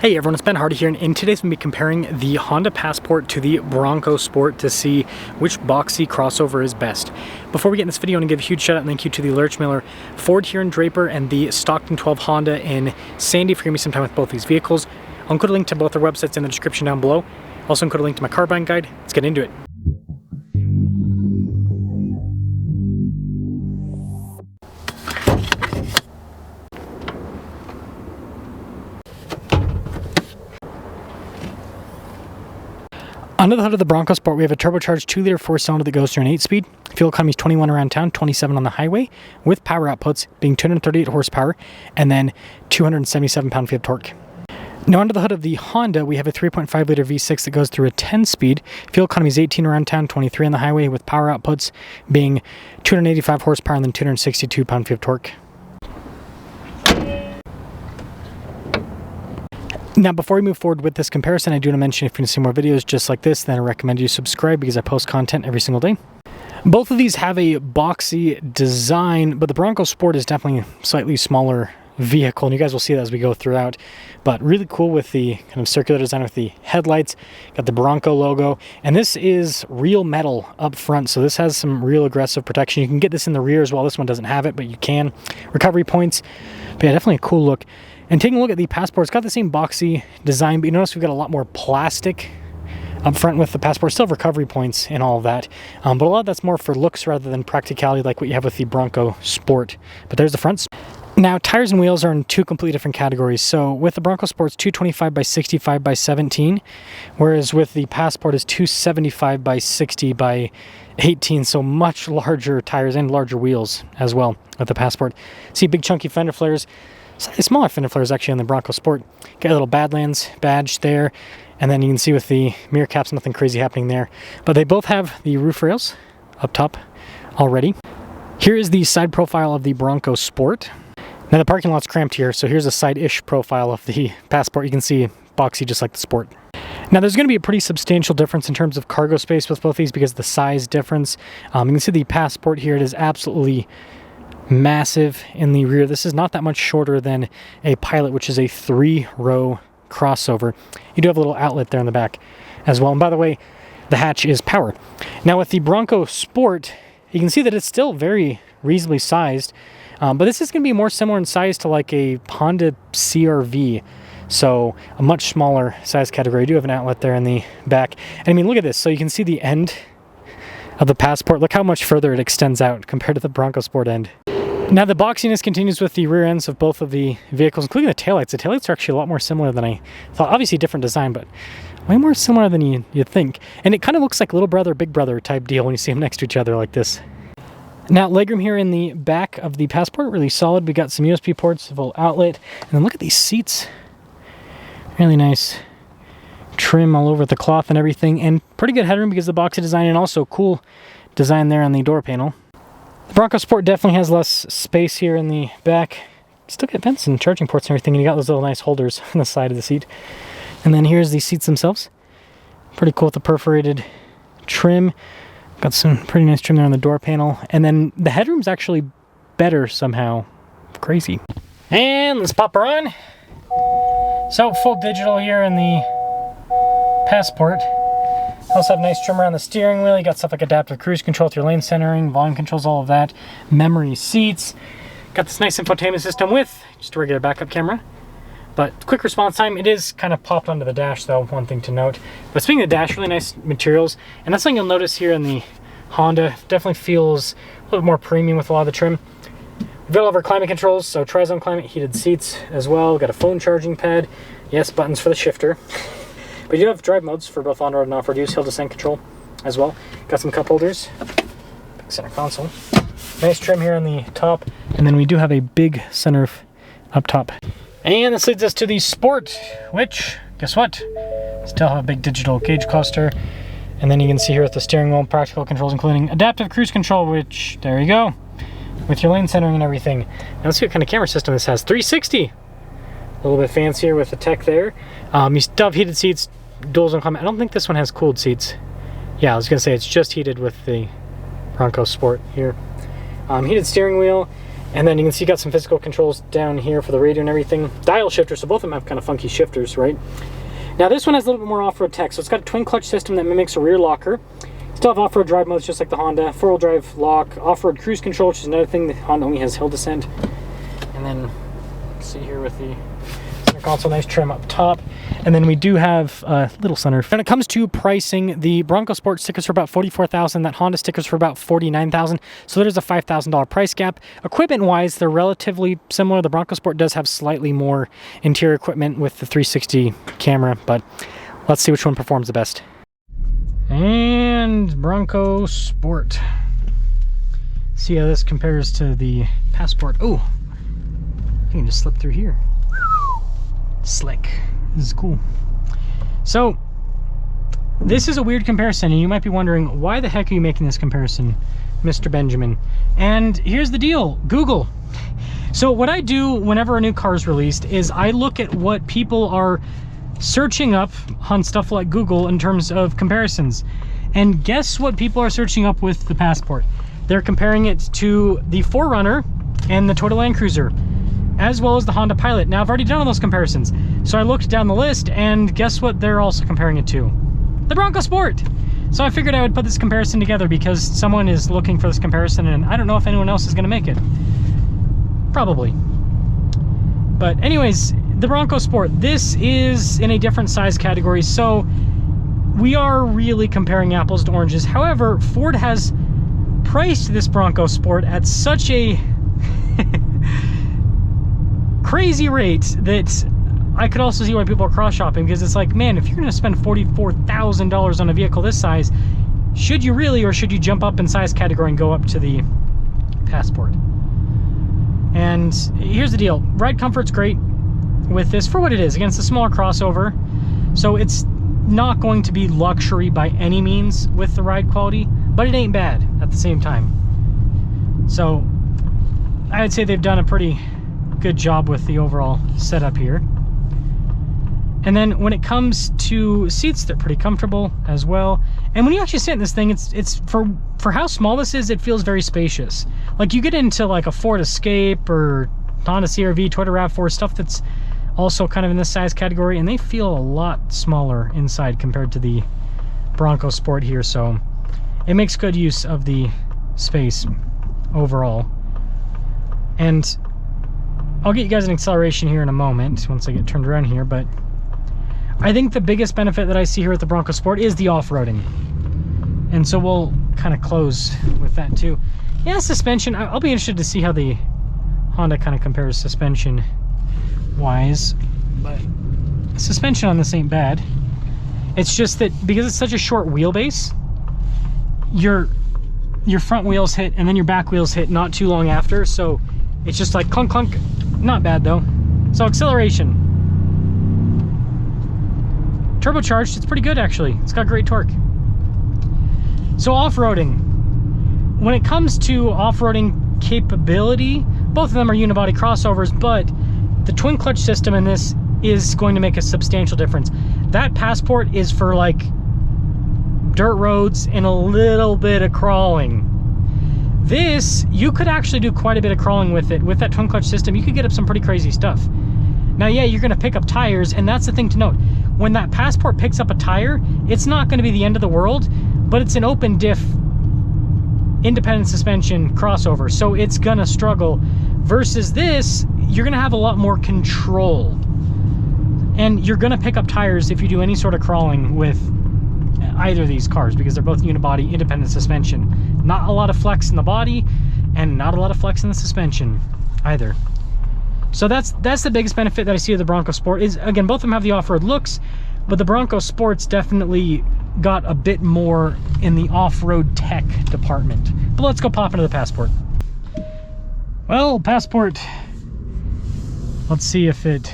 Hey everyone, it's Ben Hardy here, and in today's we'll be comparing the Honda Passport to the Bronco Sport to see which boxy crossover is best. Before we get in this video, I want to give a huge shout out and thank you to the Lurch Miller Ford here in Draper and the Stockton 12 Honda in Sandy for giving me some time with both these vehicles. I'll include a link to both their websites in the description down below. Also include a link to my car buying guide. Let's get into it. Under the hood of the Bronco Sport, we have a turbocharged 2-liter 4-cylinder that goes through an 8-speed. Fuel economy is 21 around town, 27 on the highway, with power outputs being 238 horsepower and then 277 pound-feet of torque. Now under the hood of the Honda, we have a 3.5-liter V6 that goes through a 10-speed. Fuel economy is 18 around town, 23 on the highway, with power outputs being 285 horsepower and then 262 pound-feet of torque. Now, before we move forward with this comparison, I do want to mention if you want to see more videos just like this, then I recommend you subscribe because I post content every single day. Both of these have a boxy design, but the Bronco Sport is definitely a slightly smaller vehicle, and you guys will see that as we go throughout. But really cool with the kind of circular design with the headlights, got the Bronco logo, and this is real metal up front, so this has some real aggressive protection. You can get this in the rear as well. This one doesn't have it, but you can. Recovery points, but yeah, definitely a cool look. And taking a look at the Passport, it's got the same boxy design, but you notice we've got a lot more plastic up front with the Passport. Still have recovery points and all of that, but a lot of that's more for looks rather than practicality like what you have with the Bronco Sport. But there's the fronts. Now, tires and wheels are in two completely different categories. So with the Bronco Sport, it's 225 by 65 by 17, whereas with the Passport is 275 by 60 by 18, so much larger tires and larger wheels as well with the Passport. See big chunky fender flares. Slightly smaller fender flares actually on the Bronco Sport. Got a little Badlands badge there, and then you can see with the mirror caps, nothing crazy happening there. But they both have the roof rails up top already. Here is the side profile of the Bronco Sport. Now the parking lot's cramped here, so here's a side-ish profile of the Passport. You can see boxy just like the Sport. Now there's going to be a pretty substantial difference in terms of cargo space with both these because of the size difference. You can see the Passport here, it is absolutely massive in the rear. This is not that much shorter than a Pilot, which is a 3-row crossover. You do have a little outlet there in the back as well. And by the way, the hatch is power. Now with the Bronco Sport, you can see that it's still very reasonably sized, but this is going to be more similar in size to like a Honda CR-V. So a much smaller size category. You do have an outlet there in the back. And I mean, look at this. So you can see the end of the Passport. Look how much further it extends out compared to the Bronco Sport end. Now the boxiness continues with the rear ends of both of the vehicles, including the taillights. The taillights are actually a lot more similar than I thought. Obviously different design, but way more similar than you'd think. And it kind of looks like little brother, big brother type deal when you see them next to each other like this. Now legroom here in the back of the Passport, really solid. We got some USB ports, a full outlet, and then look at these seats. Really nice trim all over the cloth and everything, and pretty good headroom because of the boxy design, and also cool design there on the door panel. The Bronco Sport definitely has less space here in the back. Still got vents and charging ports and everything, and you got those little nice holders on the side of the seat. And then here's the seats themselves. Pretty cool with the perforated trim. Got some pretty nice trim there on the door panel. And then the headroom's actually better somehow. Crazy. And let's pop her on. So full digital here in the Passport. Also have nice trim around the steering wheel. You got stuff like adaptive cruise control with your lane centering, volume controls, all of that. Memory seats. Got this nice infotainment system with just a regular backup camera. But quick response time, it is kind of popped onto the dash though, one thing to note. But speaking of the dash, really nice materials. And that's something you'll notice here in the Honda. Definitely feels a little bit more premium with a lot of the trim. We've got all of our climate controls, so Tri-Zone climate, heated seats as well. We've got a phone charging pad. Yes, buttons for the shifter. But you do have drive modes for both on-road and off-road use, hill descent control as well. Got some cup holders, big center console. Nice trim here on the top, and then we do have a big sunroof up top. And this leads us to the Sport, which, guess what? Still have a big digital gauge cluster. And then you can see here with the steering wheel, practical controls, including adaptive cruise control, which, there you go, with your lane centering and everything. Now let's see what kind of camera system this has. 360. A little bit fancier with the tech there. You still have heated seats, dual zone climate. I don't think this one has cooled seats. Yeah, I was gonna say it's just heated with the Bronco Sport here. Heated steering wheel, And then you can see you got some physical controls down here for the radio and everything. Dial shifter, so both of them have kind of funky shifters, right? Now this one has a little bit more off-road tech, so it's got a twin clutch system that mimics a rear locker. Still have off-road drive modes just like the Honda, four-wheel drive lock, off-road cruise control, which is another thing. The Honda only has hill descent. And then, see here with the center console, nice trim up top. And then we do have a little sunroof. When it comes to pricing, the Bronco Sport stickers for about $44,000, that Honda stickers for about $49,000. So there's a $5,000 price gap. Equipment-wise, they're relatively similar. The Bronco Sport does have slightly more interior equipment with the 360 camera, but let's see which one performs the best. And Bronco Sport. See how this compares to the Passport. Oh, you can just slip through here. Slick. This is cool. So this is a weird comparison, and you might be wondering, why the heck are you making this comparison, Mr. Benjamin? And here's the deal: Google. So what I do whenever a new car is released is I look at what people are searching up on stuff like Google in terms of comparisons. And guess what people are searching up with the Passport? They're comparing it to the 4Runner and the Toyota Land Cruiser, as well as the Honda Pilot. Now, I've already done all those comparisons. So I looked down the list, and guess what they're also comparing it to? The Bronco Sport. So I figured I would put this comparison together because someone is looking for this comparison, and I don't know if anyone else is gonna make it. Probably. But anyways, the Bronco Sport, this is in a different size category, so we are really comparing apples to oranges. However, Ford has priced this Bronco Sport at such a crazy rate that I could also see why people are cross-shopping, because it's like, man, if you're gonna spend $44,000 on a vehicle this size, should you really, or should you jump up in size category and go up to the Passport? And here's the deal: ride comfort's great with this for what it is. Again, it's a smaller crossover, so it's not going to be luxury by any means with the ride quality, but it ain't bad at the same time. So I would say they've done a pretty good job with the overall setup here. And then when it comes to seats, they're pretty comfortable as well. And when you actually sit in this thing, it's for how small this is, it feels very spacious. Like you get into like a Ford Escape or Honda CR-V, Toyota RAV4, stuff that's also kind of in this size category, and they feel a lot smaller inside compared to the Bronco Sport here. So it makes good use of the space overall. And I'll get you guys an acceleration here in a moment once I get turned around here, but I think the biggest benefit that I see here with the Bronco Sport is the off-roading. And so we'll kind of close with that too. Yeah, suspension, I'll be interested to see how the Honda kind of compares suspension wise, but suspension on this ain't bad. It's just that because it's such a short wheelbase, your front wheels hit and then your back wheels hit not too long after, so it's just like clunk clunk. Not bad though. So acceleration, turbocharged, it's pretty good actually. It's got great torque. So off-roading, when it comes to off-roading capability, both of them are unibody crossovers, but the twin clutch system in this is going to make a substantial difference. That Passport is for like dirt roads and a little bit of crawling. This, you could actually do quite a bit of crawling with it. With that twin clutch system, you could get up some pretty crazy stuff. Now, yeah, you're gonna pick up tires, and that's the thing to note. When that Passport picks up a tire, it's not gonna be the end of the world, but it's an open diff, independent suspension crossover, so it's gonna struggle. Versus this, you're gonna have a lot more control. And you're gonna pick up tires if you do any sort of crawling with either of these cars, because they're both unibody, independent suspension. Not a lot of flex in the body, and not a lot of flex in the suspension either. So that's the biggest benefit that I see of the Bronco Sport. Is, again, both of them have the off-road looks, but the Bronco Sport's definitely got a bit more in the off-road tech department. But let's go pop into the Passport. Well, Passport, let's see if it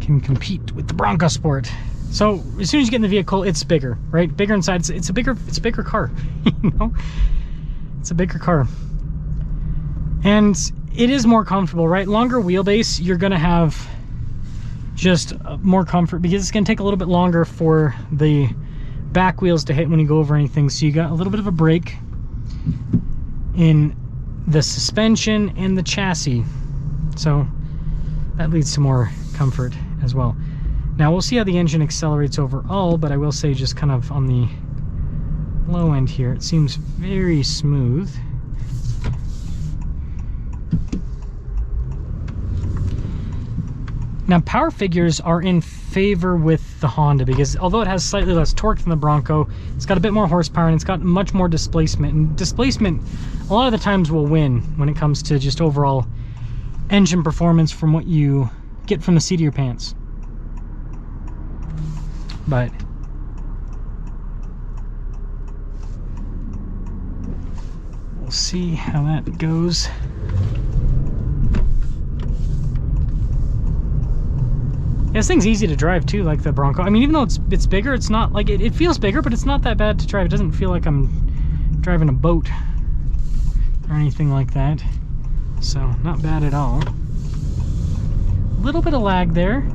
can compete with the Bronco Sport. So as soon as you get in the vehicle, it's bigger, right? Bigger inside. It's a bigger car. You know, it's a bigger car, and it is more comfortable, right? Longer wheelbase, you're gonna have just more comfort because it's gonna take a little bit longer for the back wheels to hit when you go over anything. So you got a little bit of a break in the suspension and the chassis. So that leads to more comfort as well. Now we'll see how the engine accelerates overall, but I will say just kind of on the low end here, it seems very smooth. Now power figures are in favor with the Honda because although it has slightly less torque than the Bronco, it's got a bit more horsepower and it's got much more displacement. And displacement a lot of the times will win when it comes to just overall engine performance from what you get from the seat of your pants. But we'll see how that goes. Yeah, this thing's easy to drive too, like the Bronco. I mean, even though it's bigger, it's not like it feels bigger, but it's not that bad to drive. It doesn't feel like I'm driving a boat or anything like that. So not bad at all. A little bit of lag there.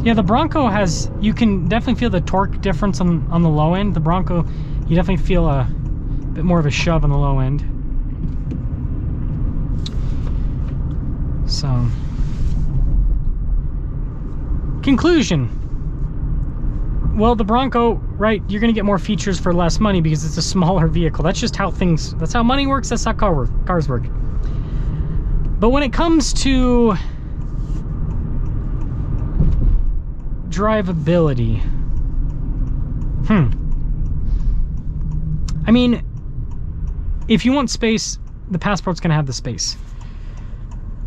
Yeah, the Bronco has, you can definitely feel the torque difference on the low end. The Bronco, you definitely feel a bit more of a shove on the low end. So, conclusion. Well, the Bronco, right, you're gonna get more features for less money because it's a smaller vehicle. That's just how things, that's how money works, that's how cars work. But when it comes to drivability, I mean, if you want space, the Passport's gonna have the space.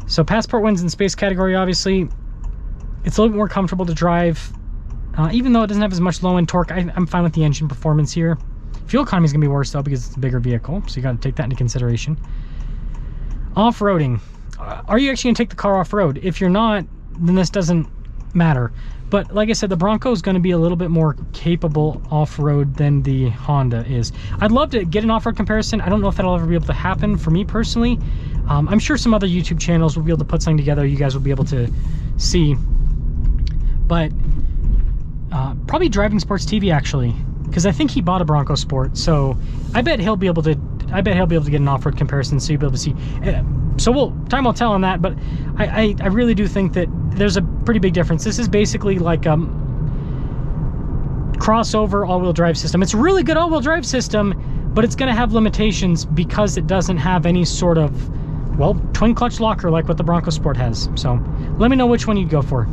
So Passport wins in space category, obviously. It's a little bit more comfortable to drive, even though it doesn't have as much low-end torque. I'm fine with the engine performance here. Fuel economy is gonna be worse though because it's a bigger vehicle, so you gotta take that into consideration. Off-roading. Are you actually gonna take the car off-road? If you're not, then this doesn't matter. But like I said, the Bronco is going to be a little bit more capable off-road than the Honda is. I'd love to get an off-road comparison. I don't know if that'll ever be able to happen for me personally. I'm sure some other YouTube channels will be able to put something together you guys will be able to see. But probably Driving Sports TV actually, because I think he bought a Bronco Sport. So I bet he'll be able to get an off-road comparison, so you'll be able to see. So time will tell on that, but I really do think that there's a pretty big difference. This is basically like a crossover all-wheel drive system. It's a really good all-wheel drive system, but it's going to have limitations because it doesn't have any sort of, well, twin clutch locker like what the Bronco Sport has. So let me know which one you'd go for.